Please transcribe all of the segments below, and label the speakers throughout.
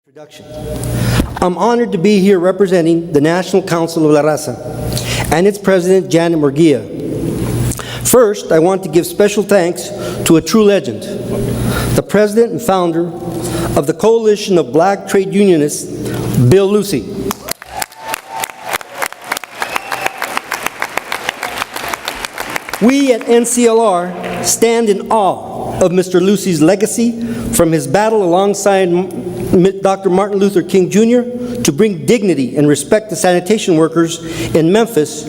Speaker 1: Introduction. I'm honored to be here representing the National Council of La Raza and its president, Janet Murguia. First, I want to give special thanks to a true legend, the president and founder of the Coalition of Black Trade Unionists, Bill Lucy. We at NCLR stand in awe of Mr. Lucy's legacy from his battle alongside Dr. Martin Luther King Jr. to bring dignity and respect to sanitation workers in Memphis,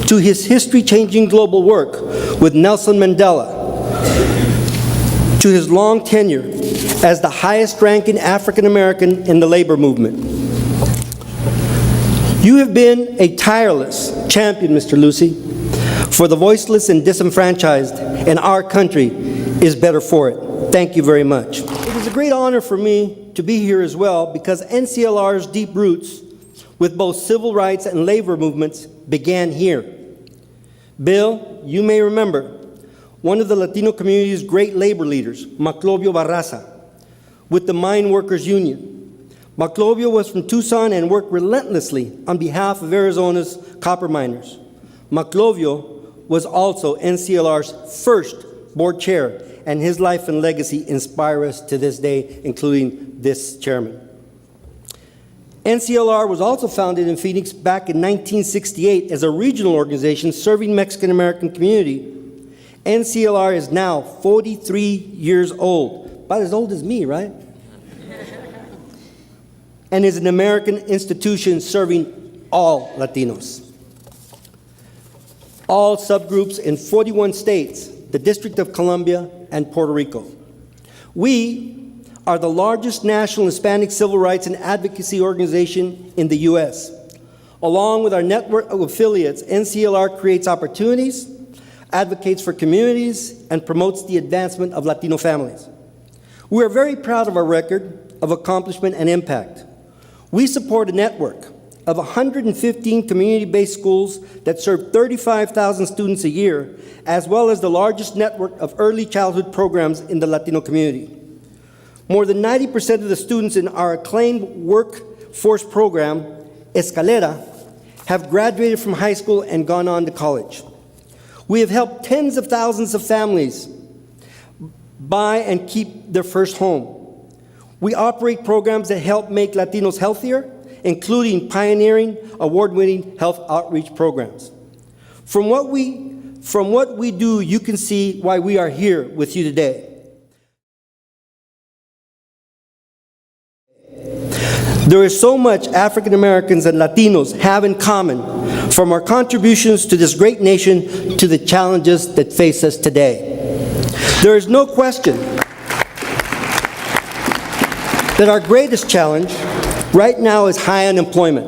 Speaker 1: to his history-changing global work with Nelson Mandela, to his long tenure as the highest-ranking African American in the labor movement. You have been a tireless champion, Mr. Lucy, for the voiceless and disenfranchised, and our country is better for it. Thank you very much. It is a great honor for me to be here as well because NCLR's deep roots with both civil rights and labor movements began here. Bill, you may remember, one of the Latino community's great labor leaders, Maclovio Barraza, with the Mine Workers Union. Maclovio was from Tucson and worked relentlessly on behalf of Arizona's copper miners. Maclovio was also NCLR's first board chair, and his life and legacy inspire us to this day, including this chairman. NCLR was also founded in Phoenix back in 1968 as a regional organization serving Mexican American community. NCLR is now 43 years old, about as old as me, right? And is an American institution serving all Latinos. All subgroups in 41 states, the District of Columbia, and Puerto Rico. We are the largest national Hispanic civil rights and advocacy organization in the U.S. Along with our network of affiliates, NCLR creates opportunities, advocates for communities, and promotes the advancement of Latino families. We are very proud of our record of accomplishment and impact. We support a network of 115 community-based schools that serve 35,000 students a year, as well as the largest network of early childhood programs in the Latino community. More than 90% of the students in our acclaimed workforce program, Escalera, have graduated from high school and gone on to college. We have helped tens of thousands of families buy and keep their first home. We operate programs that help make Latinos healthier, including pioneering, award-winning health outreach programs. From what we do, you can see why we are here with you today. There is so much African Americans and Latinos have in common, from our contributions to this great nation to the challenges that face us today. There is no question that our greatest challenge right now is high unemployment.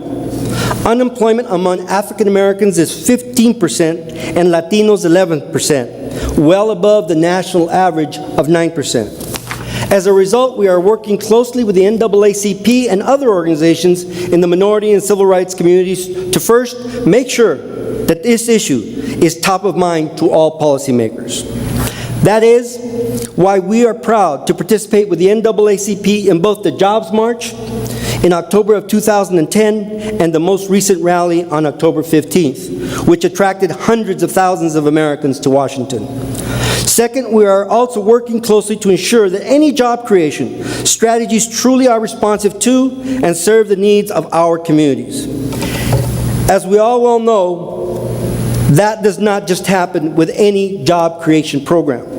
Speaker 1: Unemployment among African Americans is 15% and Latinos 11%, well above the national average of 9%. As a result, we are working closely with the NAACP and other organizations in the minority and civil rights communities to first make sure that this issue is top of mind to all policymakers. That is why we are proud to participate with the NAACP in both the Jobs March in October of 2010 and the most recent rally on October 15th, which attracted hundreds of thousands of Americans to Washington. Second, we are also working closely to ensure that any job creation strategies truly are responsive to and serve the needs of our communities. As we all well know, that does not just happen with any job creation program.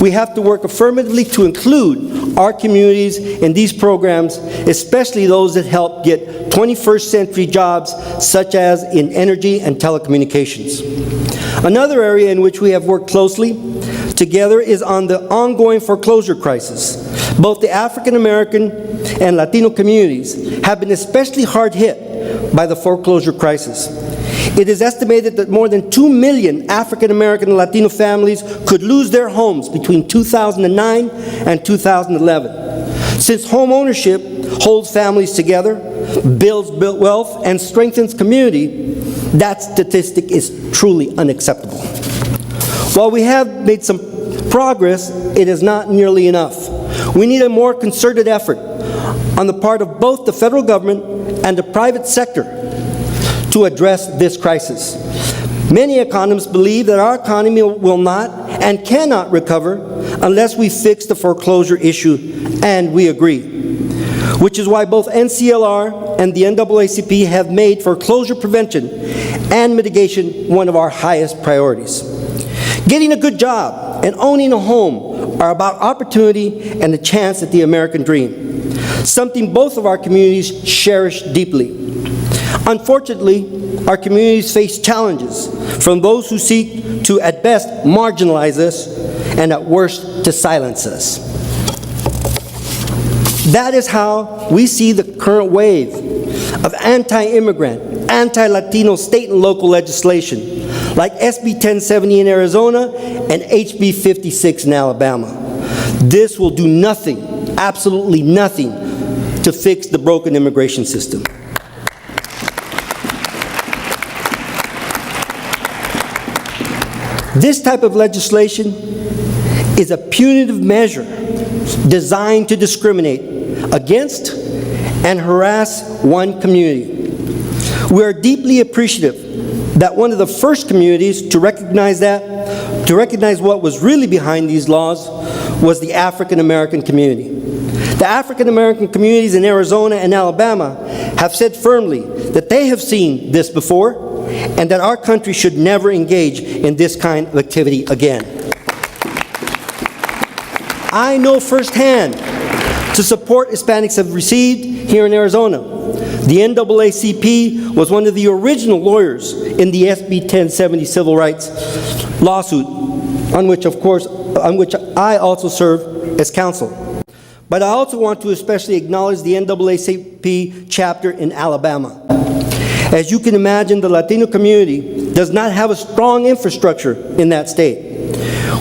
Speaker 1: We have to work affirmatively to include our communities in these programs, especially those that help get 21st century jobs, such as in energy and telecommunications. Another area in which we have worked closely together is on the ongoing foreclosure crisis. Both the African American and Latino communities have been especially hard hit by the foreclosure crisis. It is estimated that more than 2 million African American and Latino families could lose their homes between 2009 and 2011. Since home ownership holds families together, builds wealth, and strengthens community, that statistic is truly unacceptable. While we have made some progress, it is not nearly enough. We need a more concerted effort on the part of both the federal government and the private sector to address this crisis. Many economists believe that our economy will not and cannot recover unless we fix the foreclosure issue, and we agree. Which is why both NCLR and the NAACP have made foreclosure prevention and mitigation one of our highest priorities. Getting a good job and owning a home are about opportunity and the chance at the American dream, something both of our communities cherish deeply. Unfortunately, our communities face challenges from those who seek to, at best, marginalize us and at worst, to silence us. That is how we see the current wave of anti-immigrant, anti-Latino state and local legislation, like SB 1070 in Arizona and HB 56 in Alabama. This will do nothing, absolutely nothing, to fix the broken immigration system. This type of legislation is a punitive measure designed to discriminate against and harass one community. We are deeply appreciative that one of the first communities to recognize what was really behind these laws was the African American community. The African American communities in Arizona and Alabama have said firmly that they have seen this before and that our country should never engage in this kind of activity again. I know firsthand the support Hispanics have received here in Arizona. The NAACP was one of the original lawyers in the SB 1070 civil rights lawsuit, on which I also serve as counsel. But I also want to especially acknowledge the NAACP chapter in Alabama. As you can imagine, the Latino community does not have a strong infrastructure in that state.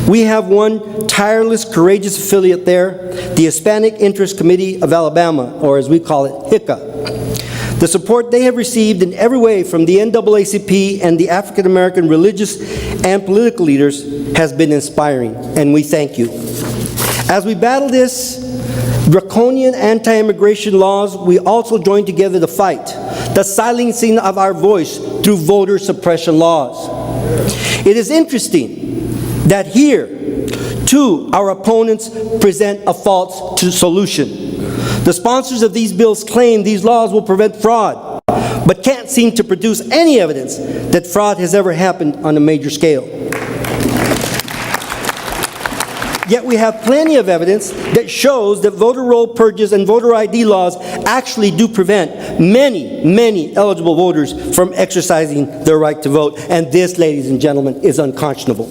Speaker 1: We have one tireless, courageous affiliate there, the Hispanic Interest Committee of Alabama, or as we call it, HICA. The support they have received in every way from the NAACP and the African American religious and political leaders has been inspiring, and we thank you. As we battle this draconian anti-immigration laws, we also join together to fight the silencing of our voice through voter suppression laws. It is interesting that here, too, our opponents present a false solution. The sponsors of these bills claim these laws will prevent fraud, but can't seem to produce any evidence that fraud has ever happened on a major scale. Yet we have plenty of evidence that shows that voter roll purges and voter ID laws actually do prevent many eligible voters from exercising their right to vote. And this, ladies and gentlemen, is unconscionable.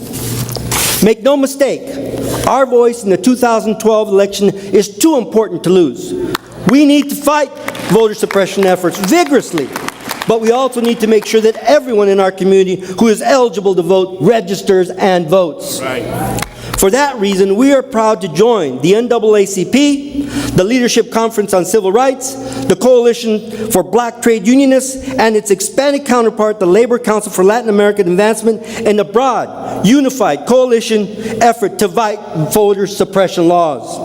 Speaker 1: Make no mistake, our voice in the 2012 election is too important to lose. We need to fight voter suppression efforts vigorously, but we also need to make sure that everyone in our community who is eligible to vote registers and votes. Right. For that reason, we are proud to join the NAACP, the Leadership Conference on Civil Rights, the Coalition for Black Trade Unionists, and its Hispanic counterpart, the Labor Council for Latin American Advancement, in a broad, unified coalition effort to fight voter suppression laws.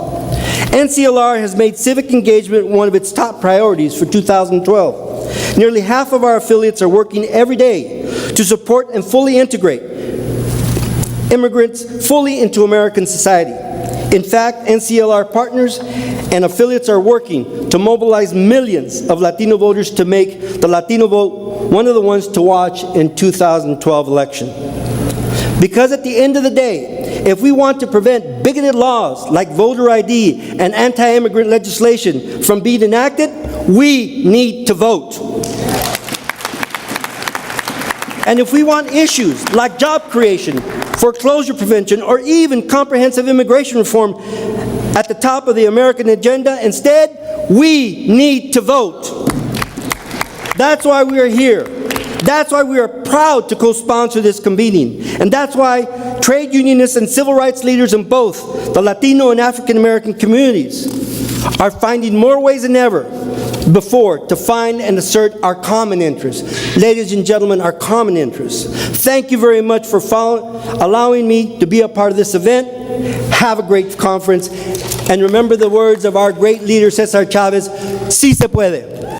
Speaker 1: NCLR has made civic engagement one of its top priorities for 2012. Nearly half of our affiliates are working every day to support and fully integrate immigrants fully into American society. In fact, NCLR partners and affiliates are working to mobilize millions of Latino voters to make the Latino vote one of the ones to watch in 2012 election. Because at the end of the day, if we want to prevent bigoted laws like voter ID and anti-immigrant legislation from being enacted, we need to vote. And if we want issues like job creation, foreclosure prevention, or even comprehensive immigration reform at the top of the American agenda, instead, we need to vote. That's why we are here. That's why we are proud to co-sponsor this convening. And that's why trade unionists and civil rights leaders in both the Latino and African American communities are finding more ways than ever before to find and assert our common interests. Ladies and gentlemen, our common interests. Thank you very much for allowing me to be a part of this event. Have a great conference. And remember the words of our great leader, Cesar Chavez, sí se puede.